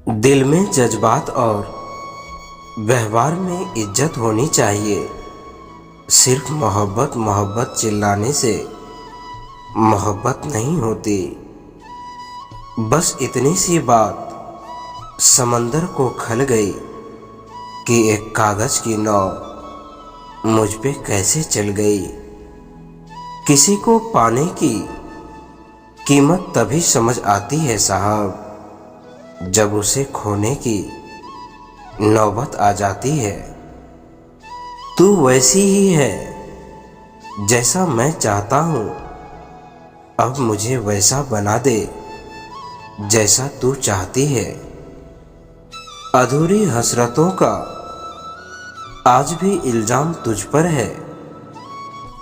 दिल में जज्बात और व्यवहार में इज्जत होनी चाहिए। सिर्फ मोहब्बत मोहब्बत चिल्लाने से मोहब्बत नहीं होती। बस इतनी सी बात समंदर को खल गई कि एक कागज की नाव मुझ पे कैसे चल गई। किसी को पाने की कीमत तभी समझ आती है साहब, जब उसे खोने की नौबत आ जाती है। तू वैसी ही है जैसा मैं चाहता हूँ, अब मुझे वैसा बना दे जैसा तू चाहती है। अधूरी हसरतों का आज भी इल्जाम तुझ पर है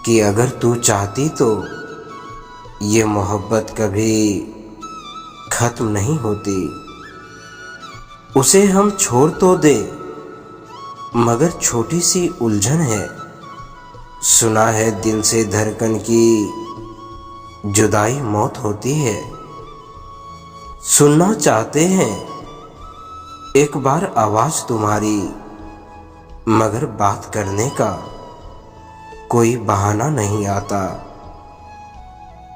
कि अगर तू चाहती तो ये मोहब्बत कभी खत्म नहीं होती। उसे हम छोड़ तो दे, मगर छोटी सी उलझन है। सुना है दिल से धड़कन की जुदाई मौत होती है। सुनना चाहते हैं एक बार आवाज तुम्हारी, मगर बात करने का कोई बहाना नहीं आता।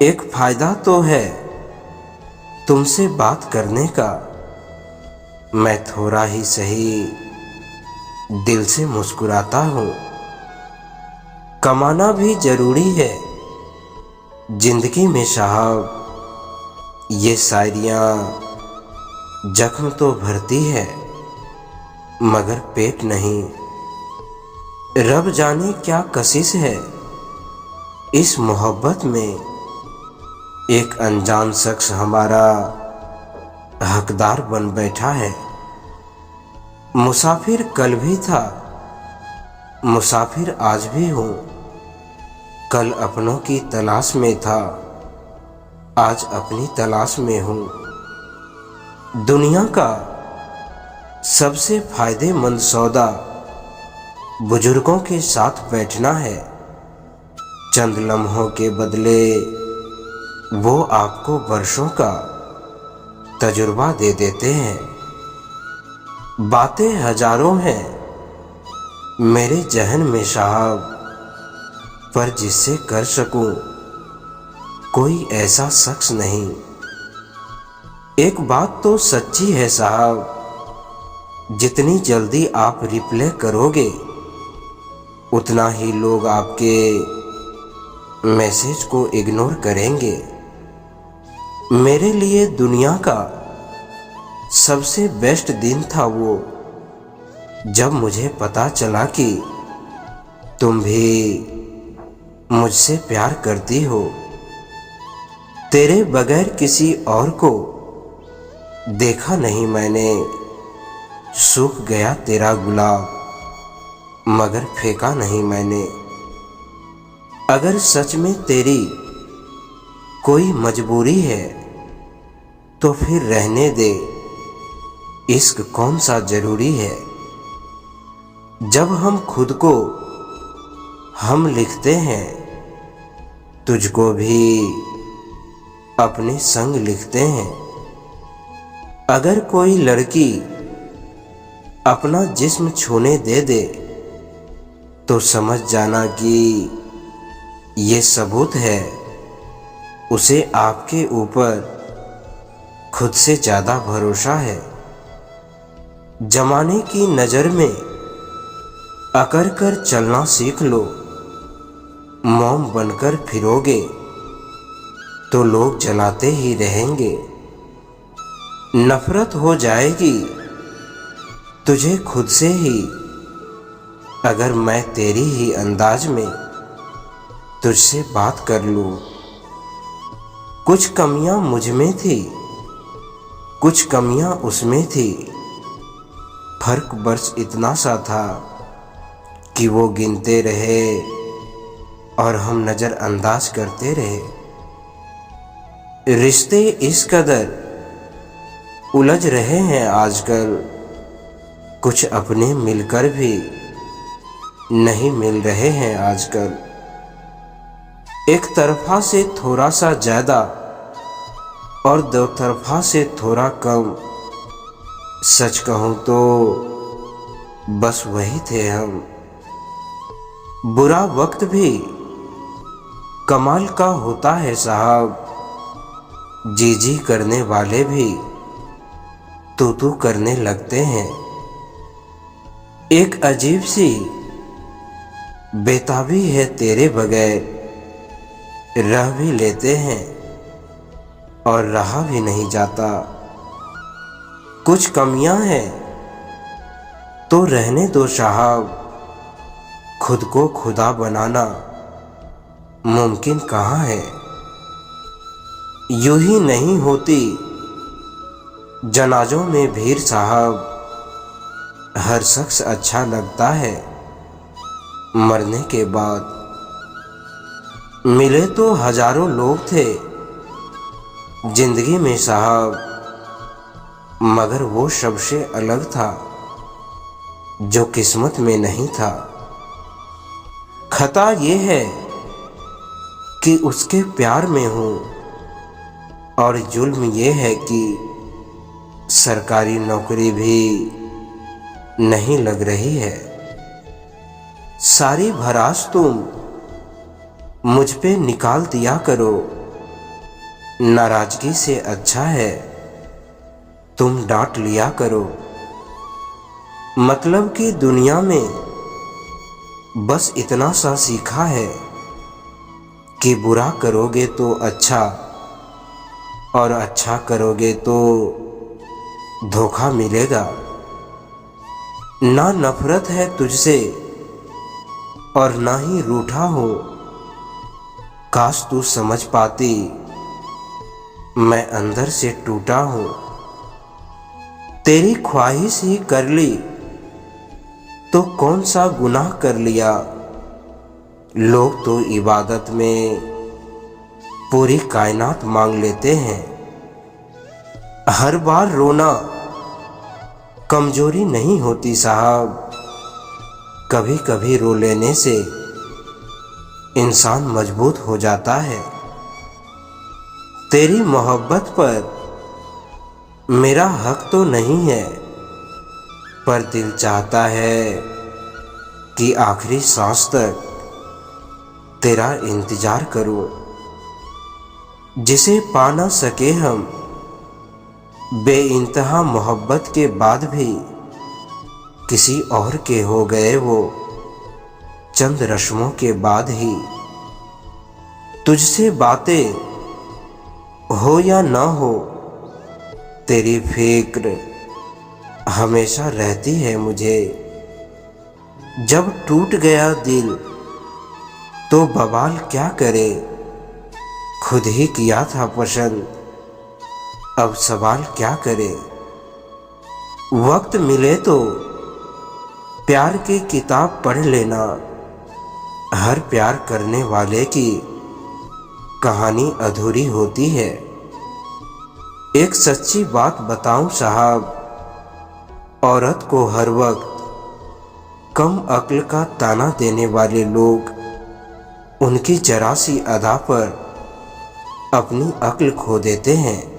एक फायदा तो है तुमसे बात करने का, मैं थोड़ा ही सही दिल से मुस्कुराता हूँ। कमाना भी जरूरी है जिंदगी में साहब, ये शायरियाँ जख्म तो भरती है मगर पेट नहीं। रब जाने क्या कशिश है इस मोहब्बत में, एक अनजान शख्स हमारा हकदार बन बैठा है। मुसाफिर कल भी था, मुसाफिर आज भी हूँ। कल अपनों की तलाश में था, आज अपनी तलाश में हूँ। दुनिया का सबसे फायदेमंद सौदा बुजुर्गों के साथ बैठना है। चंद लम्हों के बदले वो आपको वर्षों का तजुर्बा दे देते हैं। बातें हजारों हैं मेरे जहन में साहब, पर जिससे कर सकूं कोई ऐसा शख्स नहीं। एक बात तो सच्ची है साहब, जितनी जल्दी आप रिप्ले करोगे उतना ही लोग आपके मैसेज को इग्नोर करेंगे। मेरे लिए दुनिया का सबसे बेस्ट दिन था वो, जब मुझे पता चला कि तुम भी मुझसे प्यार करती हो। तेरे बगैर किसी और को देखा नहीं मैंने, सूख गया तेरा गुलाब मगर फेंका नहीं मैंने। अगर सच में तेरी कोई मजबूरी है तो फिर रहने दे, इश्क कौन सा जरूरी है। जब हम खुद को हम लिखते हैं, तुझको भी अपने संग लिखते हैं। अगर कोई लड़की अपना जिस्म छूने दे दे तो समझ जाना कि ये सबूत है उसे आपके ऊपर खुद से ज्यादा भरोसा है। जमाने की नजर में अकड़ कर चलना सीख लो, मोम बनकर फिरोगे तो लोग जलाते ही रहेंगे। नफरत हो जाएगी तुझे खुद से ही, अगर मैं तेरी ही अंदाज में तुझसे बात कर लूं। कुछ कमियां मुझ में थी, कुछ कमियां उसमें थी। फर्क बस इतना सा था कि वो गिनते रहे और हम नजरअंदाज करते रहे। रिश्ते इस कदर उलझ रहे हैं आजकल, कुछ अपने मिलकर भी नहीं मिल रहे हैं आजकल। एक तरफा से थोड़ा सा ज्यादा और दो तरफा से थोड़ा कम, सच कहूं तो बस वही थे हम। बुरा वक्त भी कमाल का होता है साहब, जी जी करने वाले भी तू करने लगते हैं। एक अजीब सी बेताबी है तेरे बगैर, रह भी लेते हैं और रहा भी नहीं जाता। कुछ कमियां हैं तो रहने दो साहब, खुद को खुदा बनाना मुमकिन कहाँ है। यूं ही नहीं होती जनाजों में भीड़ साहब, हर शख्स अच्छा लगता है मरने के बाद। मिले तो हजारों लोग थे जिंदगी में साहब, मगर वो सबसे अलग था जो किस्मत में नहीं था। खता ये है कि उसके प्यार में हूँ, और जुल्म ये है कि सरकारी नौकरी भी नहीं लग रही है। सारी भड़ास तुम मुझ पे निकाल दिया करो, नाराजगी से अच्छा है तुम डांट लिया करो। मतलब कि दुनिया में बस इतना सा सीखा है कि बुरा करोगे तो अच्छा, और अच्छा करोगे तो धोखा मिलेगा। ना नफरत है तुझसे और ना ही रूठा हो, काश तू समझ पाती मैं अंदर से टूटा हूं। तेरी ख्वाहिश ही कर ली तो कौन सा गुनाह कर लिया। लोग तो इबादत में पूरी कायनात मांग लेते हैं। हर बार रोना कमजोरी नहीं होती साहब, कभी कभी रो लेने से इंसान मजबूत हो जाता है। तेरी मोहब्बत पर मेरा हक तो नहीं है, पर दिल चाहता है कि आखिरी सांस तक तेरा इंतजार करूं। जिसे पा ना सके हम बेइंतहा मोहब्बत के बाद भी, किसी और के हो गए वो चंद रस्मों के बाद ही। तुझसे बातें हो या ना हो, तेरी फिक्र हमेशा रहती है मुझे। जब टूट गया दिल तो बवाल क्या करे, खुद ही किया था पसंद, अब सवाल क्या करे। वक्त मिले तो प्यार की किताब पढ़ लेना, हर प्यार करने वाले की कहानी अधूरी होती है। एक सच्ची बात बताऊं साहब, औरत को हर वक्त कम अक्ल का ताना देने वाले लोग उनकी जरा सी अदा पर अपनी अक्ल खो देते हैं।